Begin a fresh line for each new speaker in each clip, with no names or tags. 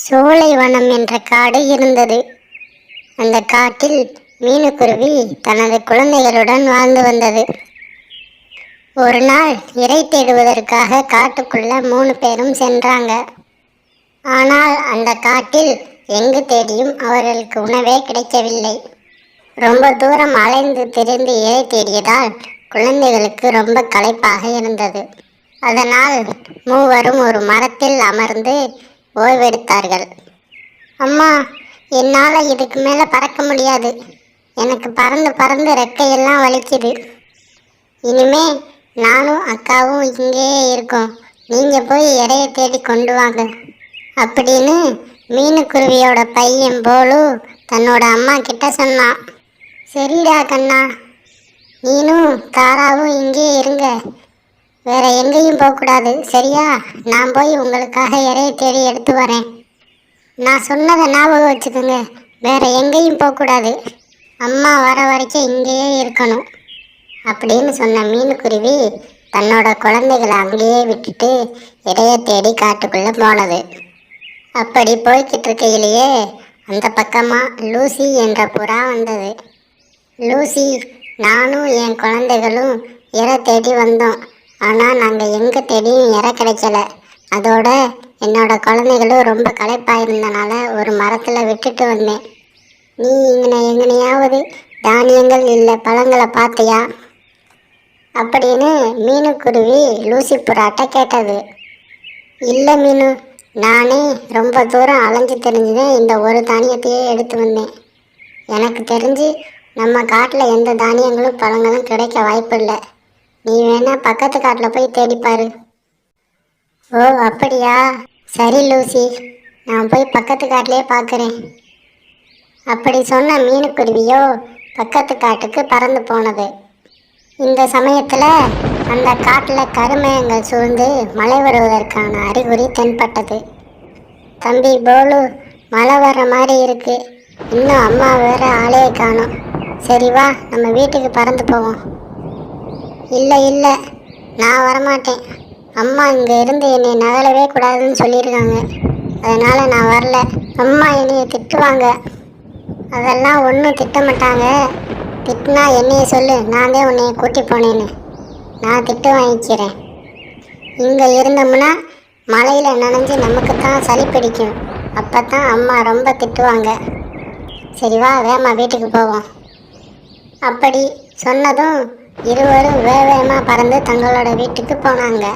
சோலைவனம் என்ற காடு இருந்தது. அந்த காட்டில் மீனுக்குருவி தனது குழந்தைகளுடன் வாழ்ந்து வந்தது. ஒரு நாள் இரை தேடுவதற்காக காட்டுக்குள்ள 3 பேரும் சென்றாங்க. ஆனால் அந்த காட்டில் எங்கு தேடியும் அவர்களுக்கு உணவே கிடைக்கவில்லை. ரொம்ப தூரம் அலைந்து திரிந்து இரை தேடியதால் குழந்தைகளுக்கு ரொம்ப களைப்பாக இருந்தது. அதனால் மூவரும் ஒரு மரத்தில் அமர்ந்து ஓய்வெடுத்தார்கள். அம்மா, என்னால் இதுக்கு மேலே பறக்க முடியாது. எனக்கு பறந்து பறந்து ரெக்கையெல்லாம் வலிக்குது. இனிமே நானும் அக்காவும் இங்கேயே இருக்கோம். நீங்கள் போய் இறைய தேடி கொண்டு வாங்க அப்படின்னு மீனுக்குருவியோட பையன் போலு தன்னோட அம்மா கிட்ட சொன்னான். சரிடா கண்ணா, நீனும் தாராவும் இங்கே இருங்க. வேற எங்கேயும் போகக்கூடாது, சரியா? நான் போய் உங்களுக்காக இறைய தேடி எடுத்து வரேன். நான் சொன்னதை ஞாபகம் வச்சுக்கோங்க. வேற எங்கேயும் போகக்கூடாது. அம்மா வர வரைக்கும் இங்கேயே இருக்கணும் அப்படின்னு சொன்ன மீனுக்குருவி தன்னோட குழந்தைகளை அங்கேயே விட்டுட்டு இறைய தேடி காட்டுக்குள்ளே போனது. அப்படி போய்கிட்டு இருக்கையிலேயே அந்த பக்கமாக லூசி என்ற புறா வந்தது. லூசி, நானும் என் குழந்தைகளும் இறை தேடி வந்தோம். ஆனால் நாங்கள் எங்கே தேடியும் இறை கிடைக்கல. அதோட என்னோட குழந்தைகளும் ரொம்ப களைப்பாயிருந்தனால ஒரு மரத்தில் விட்டுட்டு வந்தேன். நீ எங்கனையாவது தானியங்கள் இல்லை பழங்களை பார்த்தியா அப்படின்னு மீனுக்குருவி லூசி புறாட்ட கேட்டது. இல்லை மீனு, நானே ரொம்ப தூரம் அலைஞ்சு தெரிஞ்சுதான் இந்த ஒரு தானியத்தையே எடுத்து வந்தேன். எனக்கு தெரிஞ்சு நம்ம காட்டில் எந்த தானியங்களும் பழங்களும் கிடைக்க வாய்ப்பு இல்லை. நீ வேணா பக்கத்து காட்டில் போய் தேடிப்பாரு. ஓ அப்படியா, சரி லூசி, நான் போய் பக்கத்து காட்டிலே பார்க்குறேன் அப்படி சொன்ன மீனுக்குருவியோ பக்கத்து காட்டுக்கு பறந்து போனது. இந்த சமயத்தில் அந்த காட்டில் கருமேகங்கள் சூழ்ந்து மழை வருவதற்கான அறிகுறி தென்பட்டது. தம்பி போலு, மழை வர்ற மாதிரி இருக்கு. இன்னும் அம்மா வேற ஆளையே காணோம். சரி வா, நம்ம வீட்டுக்கு பறந்து போவோம். இல்லை இல்லை, நான் வரமாட்டேன். அம்மா இங்கே இருந்து என்னை நகலவே கூடாதுன்னு சொல்லியிருக்காங்க. அதனால் நான் வரல. அம்மா என்னையை திட்டுவாங்க. அதெல்லாம் ஒன்றும் திட்டமாட்டாங்க. திட்டினா என்னைய சொல்லு, நான் தான் உன்னைய கூட்டி போனேன்னு. நான் திட்டு வாங்கிக்கிறேன். இங்கே இருந்தோம்னா மழையில் நனைஞ்சு நமக்கு தான் சளி பிடிக்கும். அப்போ தான் அம்மா ரொம்ப திட்டுவாங்க. சரி வா, வேமா வீட்டுக்கு போவோம். அப்படி சொன்னதும் இருவரும் வேகமாக பறந்து தங்களோட வீட்டுக்கு போனாங்க.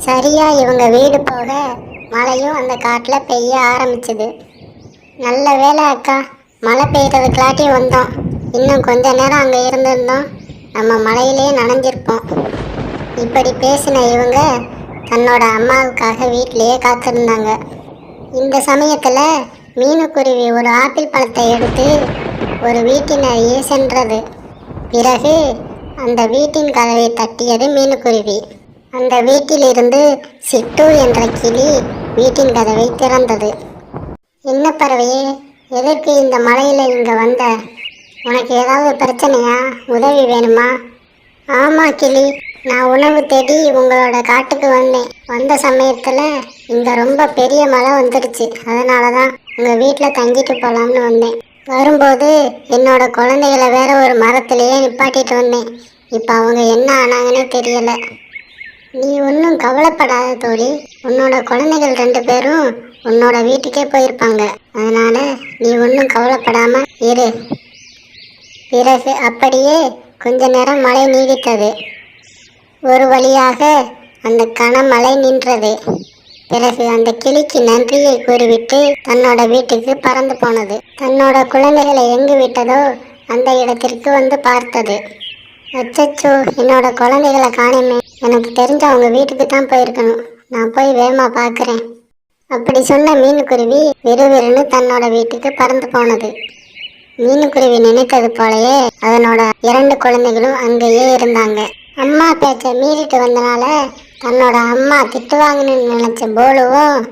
சரியாக இவங்க வீடு போக மழையும் அந்த காட்டில் பெய்ய ஆரம்பிச்சுது. நல்ல வேலை அக்கா, மழை பெய்யறதுக்குலாட்டி வந்தோம். இன்னும் கொஞ்ச நேரம் அங்கே இருந்திருந்தோம், நம்ம மழையிலே நனைஞ்சிருப்போம். இப்படி பேசின இவங்க தன்னோட அம்மாவுக்காக வீட்டிலேயே காத்திருந்தாங்க. இந்த சமயத்தில் மீனுக்குருவி ஒரு ஆப்பிள் பழத்தை எடுத்து ஒரு வீட்டின் அருகே சென்றது. பிறகு அந்த வீட்டின் கதவை தட்டியது மீனுக்குருவி. அந்த வீட்டிலிருந்து சிட்டு என்ற கிளி வீட்டின் கதவை திறந்தது. என்ன பறவையே, எதற்கு இந்த மழையில் இங்கே வந்த? உனக்கு ஏதாவது பிரச்சனையா? உதவி வேணுமா? ஆமாம் கிளி, நான் உணவு தேடி உங்களோட காட்டுக்கு வந்தேன். வந்த சமயத்தில் இங்கே ரொம்ப பெரிய மழை வந்துடுச்சு. அதனால தான் உங்கள் வீட்டில் தங்கிட்டு போகலாம்னு வந்தேன். வரும்போது என்னோட குழந்தைகளை வேற ஒரு மரத்திலேயே நிப்பாட்டிட்டு வந்தேன். இப்போ அவங்க என்ன ஆனாங்கன்னு தெரியலை. நீ ஒன்றும் கவலைப்படாத தோழி. உன்னோட குழந்தைகள் 2 பேரும் உன்னோட வீட்டுக்கே போயிருப்பாங்க. அதனால நீ ஒன்றும் கவலைப்படாமல் இரு. பிறகு அப்படியே கொஞ்ச நேரம் மழை நீடித்தது. ஒரு வழியாக அந்த கனமழை நின்றது. பிறகு அந்த கிளிக்கு நன்றியை கூறிவிட்டு தன்னோட வீட்டுக்கு பறந்து போனது. தன்னோட குழந்தைகளை எங்கு விட்டதோ அந்த இடத்திற்கு வந்து பார்த்தது. அச்சச்சோ, என்னோட குழந்தைகளை காணுமே. எனக்கு தெரிஞ்ச அவங்க வீட்டுக்கு தான் போயிருக்கணும். நான் போய் வேகமா பார்க்குறேன் அப்படி சொன்ன மீனுக்குருவி விறுவிறுன்னு தன்னோட வீட்டுக்கு பறந்து போனது. மீனுக்குருவி நினைத்தது போலயே அதனோட 2 குழந்தைகளும் அங்கேயே இருந்தாங்க. அம்மா பேச்சை மீறிட்டு வந்தனால தன்னோட அம்மா திட்டுவாங்கன்னு நினைச்ச போலுவும்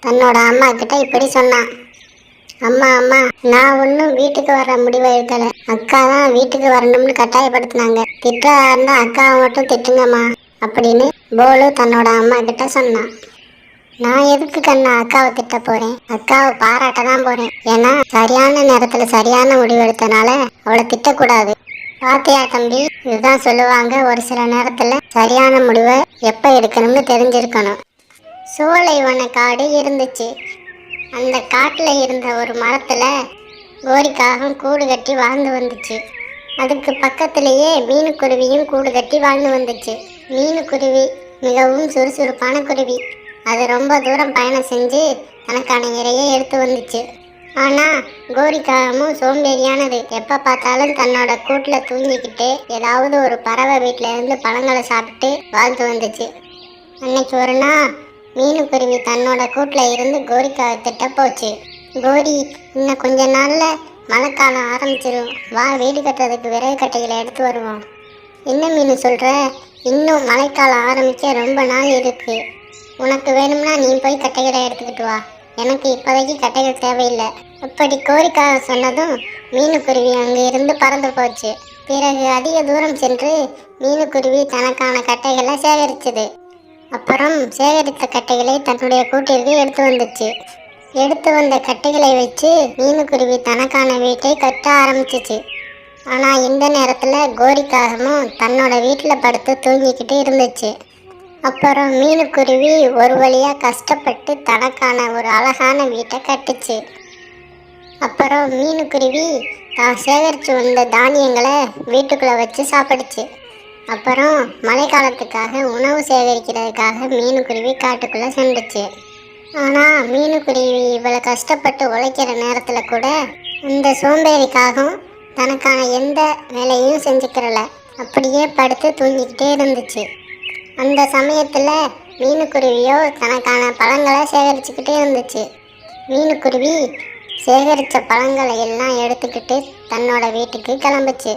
தன்னோட அம்மா கிட்ட இப்படி சொன்னான். அம்மா அம்மா, நான் ஒன்றும் வீட்டுக்கு வர முடிவு எடுக்கலை. அக்கா தான் வீட்டுக்கு வரணும்னு கட்டாயப்படுத்தினாங்க. திட்டா இருந்தால் அக்காவை மட்டும் திட்டுங்கம்மா அப்படின்னு போலு தன்னோட அம்மா கிட்ட சொன்னான். நான் எதுக்கு கண்ணா அக்காவை திட்ட போறேன், அக்காவை பாராட்ட தான் போறேன். ஏன்னா சரியான நேரத்துல சரியான முடிவு எடுத்தனால அவளை திட்டக்கூடாது. பாத்தியா தம்பி, இதுதான் சொல்லுவாங்க, ஒரு சில நேரத்துல சரியான முடிவை எப்ப எடுக்கணும்னு தெரிஞ்சிருக்கணும். சோலைவன காடு இருந்துச்சு. அந்த காட்டுல இருந்த ஒரு மரத்துல கோரிக்காகம் கூடு கட்டி வாழ்ந்து வந்துச்சு. அதுக்கு பக்கத்திலேயே மீனுக்குருவியும் கூடு கட்டி வாழ்ந்து வந்துச்சு. மீனுக்குருவி மிகவும் சுறுசுறுப்பான குருவி. அது ரொம்ப தூரம் பயணம் செஞ்சு தனக்கான இரையை எடுத்து வந்துச்சு. ஆனா கோரிக்காகமும் சோம்பேறியானது. எப்ப பார்த்தாலும் தன்னோட கூட்டுல தூங்கிக்கிட்டு ஏதாவது ஒரு பறவை வீட்டுல இருந்து பழங்களை சாப்பிட்டு வாழ்ந்து வந்துச்சு. அன்னைக்கு ஒரு நாள் மீனுக்குருவி தன்னோட கூட்டுல இருந்து கோரிக்காக திட்ட போச்சு. கோரி, இன்னும் கொஞ்ச நாள்ல மழைக்காலம் ஆரம்பிச்சிடும், வா வீடு கட்டுறதுக்கு விறகு கட்டைகளை எடுத்து வருவோம். என்ன மீன் சொல்ற, இன்னும் மழைக்காலம் ஆரம்பிக்க ரொம்ப நாள் இருக்கு. உனக்கு வேணும்னா நீ போய் கட்டைகளை எடுத்துக்கிட்டு வா, எனக்கு இப்போதைக்கு கட்டைகள் தேவையில்லை. அப்படி கோரிக்காக சொன்னதும் மீனுக்குருவி அங்கே இருந்து பறந்து போச்சு. பிறகு அதிக தூரம் சென்று மீனுக்குருவி தனக்கான கட்டைகளை சேகரிச்சது. அப்புறம் சேகரித்த கட்டைகளை தன்னுடைய கூட்டிற்கு எடுத்து வந்துச்சு. எடுத்து வந்த கட்டைகளை வச்சு மீனுக்குருவி தனக்கான வீட்டை கட்ட ஆரம்பிச்சிச்சு. ஆனால் இந்த நேரத்தில் கோரிக்காகமும் தன்னோட வீட்டில் படுத்து தூங்கிக்கிட்டு இருந்துச்சு. அப்புறம் மீனுக்குருவி ஒரு வழியாக கஷ்டப்பட்டு தனக்கான ஒரு அழகான வீட்டை கட்டுச்சு. அப்புறம் மீனுக்குருவி தான் சேகரித்து வந்த தானியங்களை வீட்டுக்குள்ளே வச்சு சாப்பிடுச்சு. அப்புறம் மழைக்காலத்துக்காக உணவு சேகரிக்கிறதுக்காக மீனுக்குருவி காட்டுக்குள்ளே சென்றுச்சு. ஆனால் மீனுக்குருவி இவ்வளோ கஷ்டப்பட்டு உழைக்கிற நேரத்தில் கூட இந்த சோம்பேறிக்காகவும் தனக்கான எந்த வேலையும் செஞ்சுக்கிறல, அப்படியே படுத்து தூங்கிக்கிட்டே இருந்துச்சு. அந்த சமயத்தில் மீனுக்குருவியோ தனக்கான பழங்களை சேகரிச்சுக்கிட்டே இருந்துச்சு. மீனுக்குருவி சேகரித்த பழங்களை எல்லாம் எடுத்துக்கிட்டு தன்னோட வீட்டுக்கு கிளம்புச்சு.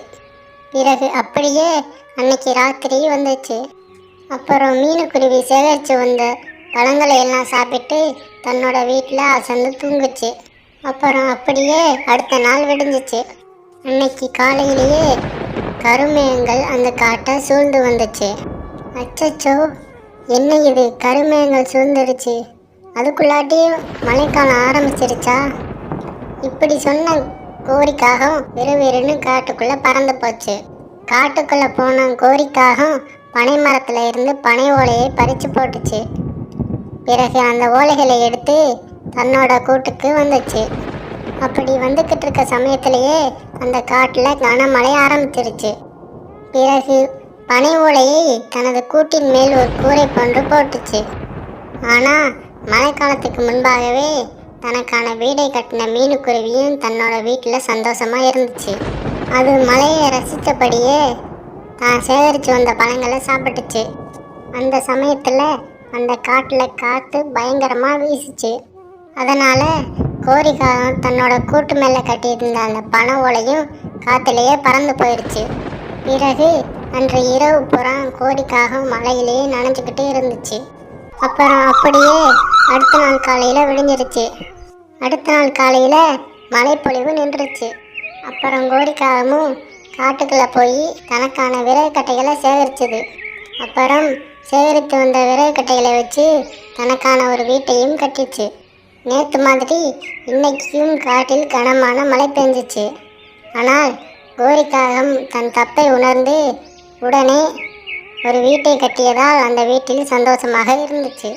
பிறகு அப்படியே அன்னைக்கு ராத்திரி வந்துச்சு. அப்புறம் மீனுக்குருவி சேகரித்து வந்த பழங்களை எல்லாம் சாப்பிட்டு தன்னோட வீட்டில் அசந்து தூங்குச்சு. அப்புறம் அப்படியே அடுத்த நாள் விடிஞ்சிச்சு. அன்னைக்கு காலையிலேயே கருமேகங்கள் அந்த காட்டை சூழ்ந்து வந்துச்சு. அச்சச்சோ, என்ன இது, கருமேகங்கள் சூழ்ந்துருச்சு, அதுக்குள்ளாட்டியும் மழைக்காலம் ஆரம்பிச்சிருச்சா? இப்படி சொன்ன கோரிக்காகம் விறுவிறுன்னு காட்டுக்குள்ளே பறந்து போச்சு. காட்டுக்குள்ளே போன கோரிக்காகம் பனை மரத்தில் இருந்து பனை ஓலையை பறித்து போட்டுச்சு. பிறகு அந்த ஓலைகளை எடுத்து தன்னோட கூட்டுக்கு வந்துச்சு. அப்படி வந்துக்கிட்டு இருக்க சமயத்திலேயே அந்த காட்டில் கனமழை ஆரம்பிச்சிருச்சு. பிறகு பனை ஓலையை தனது கூட்டின் மேல் ஒரு கூரை போன்று போட்டுச்சு. ஆனால் மழைக்காலத்துக்கு முன்பாகவே தனக்கான வீடை கட்டின மீனுக்குருவியும் தன்னோட வீட்டில் சந்தோஷமாக இருந்துச்சு. அது மழையை ரசித்தபடியே தான் சேகரித்து வந்த பழங்களை சாப்பிட்டுச்சு. அந்த சமயத்தில் அந்த காட்டில் காற்று பயங்கரமாக வீசிச்சு. அதனால் கோரிக்காகம் தன்னோட கூட்டு மேலே கட்டியிருந்த அந்த பனை ஓலையும் காற்றுலேயே பறந்து போயிடுச்சு. பிறகு அன்று இரவு புறா கோரிக்காகம் மழையிலேயே நனைஞ்சிக்கிட்டு இருந்துச்சு. அப்புறம் அப்படியே அடுத்த நாள் காலையில் விடிஞ்சிருச்சு. அடுத்த நாள் காலையில் மழைப்பொழிவு நின்றுச்சு. அப்புறம் கோரிக்காகமும் காட்டுக்குள்ளே போய் தனக்கான விறகு கட்டைகளை சேகரிச்சது. அப்புறம் சேகரித்து வந்த விறகு கட்டைகளை வச்சு தனக்கான ஒரு வீட்டையும் கட்டிச்சு. நேற்று மாதிரி இன்னைக்கும் காட்டில் கனமான மழை பெஞ்சிச்சு. ஆனால் கோரிக்காகம் தன் தப்பை உணர்ந்து உடனே ஒரு வீட்டை கட்டியதால் அந்த வீட்டில் சந்தோஷமாக இருந்துச்சு.